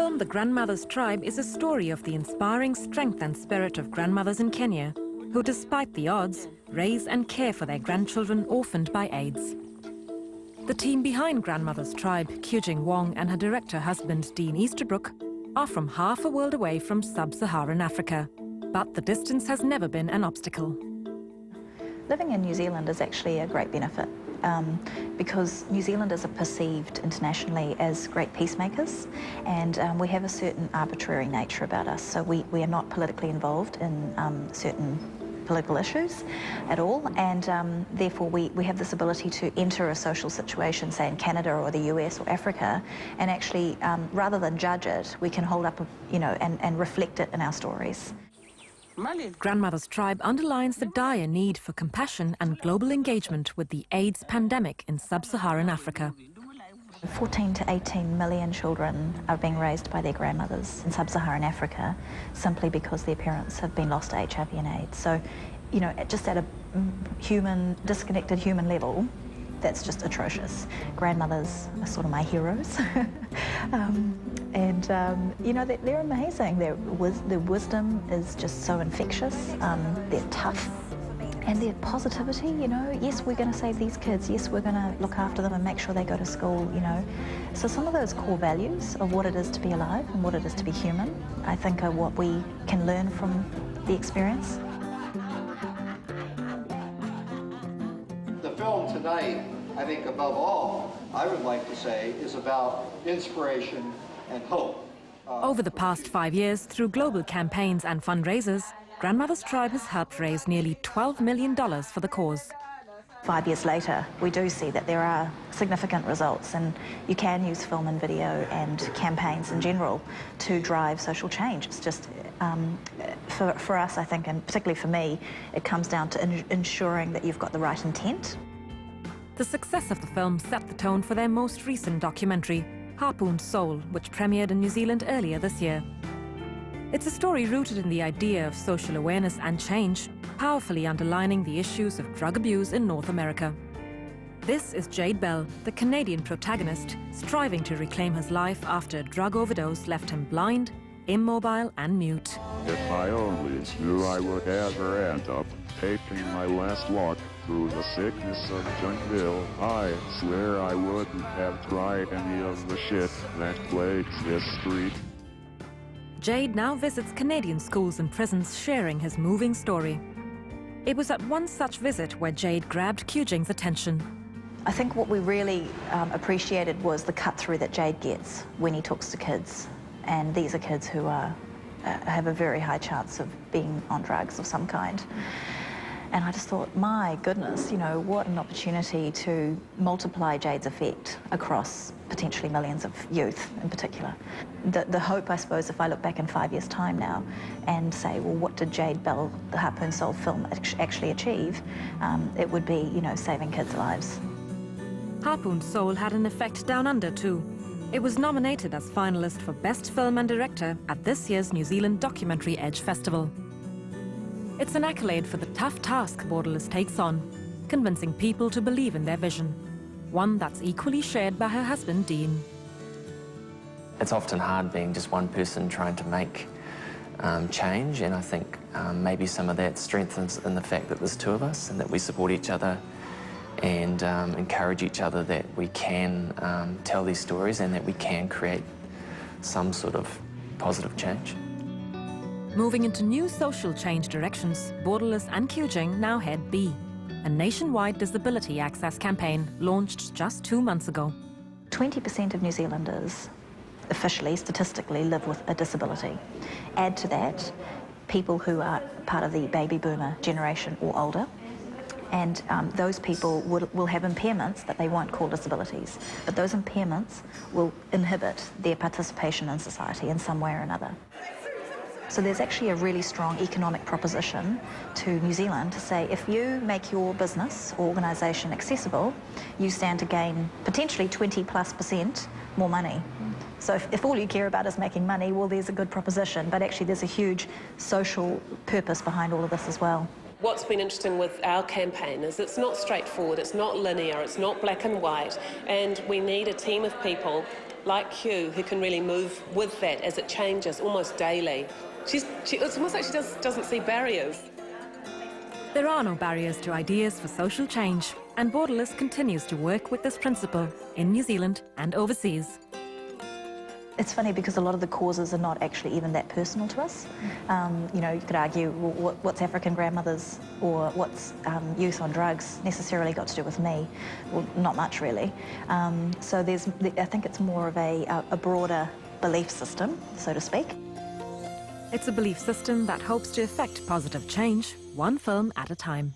film The Grandmother's Tribe is a story of the inspiring strength and spirit of grandmothers in Kenya, who, despite the odds, raise and care for their grandchildren orphaned by AIDS. The team behind Grandmother's Tribe, Kyujing Wong and her director husband Dean Easterbrook, are from half a world away from sub-Saharan Africa. But the distance has never been an obstacle. Living in New Zealand is actually a great benefit because New Zealanders are perceived internationally as great peacemakers, and we have a certain arbitrary nature about us. So we are not politically involved in certain political issues at all, and therefore we have this ability to enter a social situation, say in Canada or the US or Africa, and actually rather than judge it, we can hold up, and reflect it in our stories. Grandmother's Tribe underlines the dire need for compassion and global engagement with the AIDS pandemic in sub-Saharan Africa. 14 to 18 million children are being raised by their grandmothers in sub-Saharan Africa simply because their parents have been lost to HIV and AIDS. So, just at a disconnected human level, that's just atrocious. Grandmothers are sort of my heroes. They're amazing. Their wisdom is just so infectious. They're tough. And their positivity, yes, we're going to save these kids. Yes, we're going to look after them and make sure they go to school, So some of those core values of what it is to be alive and what it is to be human, I think are what we can learn from the experience. The film tonight, I think above all, I would like to say, is about inspiration and hope. Over the past 5 years, through global campaigns and fundraisers, Grandmother's Tribe has helped raise nearly $12 million for the cause. 5 years later, we do see that there are significant results, and you can use film and video and campaigns in general to drive social change. It's just, for us, I think, and particularly for me, it comes down to ensuring that you've got the right intent. The success of the film set the tone for their most recent documentary, Harpooned Soul, which premiered in New Zealand earlier this year. It's a story rooted in the idea of social awareness and change, powerfully underlining the issues of drug abuse in North America. This is Jade Bell, the Canadian protagonist, striving to reclaim his life after a drug overdose left him blind, immobile and mute. If I only knew I would ever end up taking my last walk through the sickness of Jungle, I swear I wouldn't have tried any of the shit that plagues this street. Jade now visits Canadian schools and prisons, sharing his moving story. It was at one such visit where Jade grabbed Kyujing's attention. I think what we really appreciated was the cut through that Jade gets when he talks to kids. And these are kids who have a very high chance of being on drugs of some kind. And I just thought, my goodness, what an opportunity to multiply Jade's effect across potentially millions of youth in particular. The hope, I suppose, if I look back in 5 years' time now and say, well, what did Jade Bell, the Harpooned Soul film, actually achieve? It would be, saving kids' lives. Harpooned Soul had an effect Downunder too. It was nominated as finalist for Best Film and Director at this year's New Zealand Documentary Edge Festival. It's an accolade for the tough task Borderless takes on, convincing people to believe in their vision, one that's equally shared by her husband, Dean. It's often hard being just one person trying to make change, and I think maybe some of that strengthens in the fact that there's two of us and that we support each other and encourage each other that we can tell these stories and that we can create some sort of positive change. Moving into new social change directions, Borderless and Kyujing now head B, a nationwide disability access campaign launched just 2 months ago. 20% of New Zealanders officially, statistically, live with a disability. Add to that people who are part of the baby boomer generation or older, and those people will have impairments that they won't call disabilities, but those impairments will inhibit their participation in society in some way or another. So there's actually a really strong economic proposition to New Zealand to say, if you make your business or organisation accessible, you stand to gain potentially 20+% more money. So if all you care about is making money, well, there's a good proposition, but actually there's a huge social purpose behind all of this as well. What's been interesting with our campaign is it's not straightforward, it's not linear, it's not black and white, and we need a team of people like Hugh who can really move with that as it changes almost daily. It's almost like she doesn't see barriers. There are no barriers to ideas for social change, and Borderless continues to work with this principle in New Zealand and overseas. It's funny because a lot of the causes are not actually even that personal to us. You know, you could argue, well, what's African grandmothers or what's youth on drugs necessarily got to do with me? Well, not much really. So I think it's more of a broader belief system, so to speak. It's a belief system that hopes to effect positive change, one film at a time.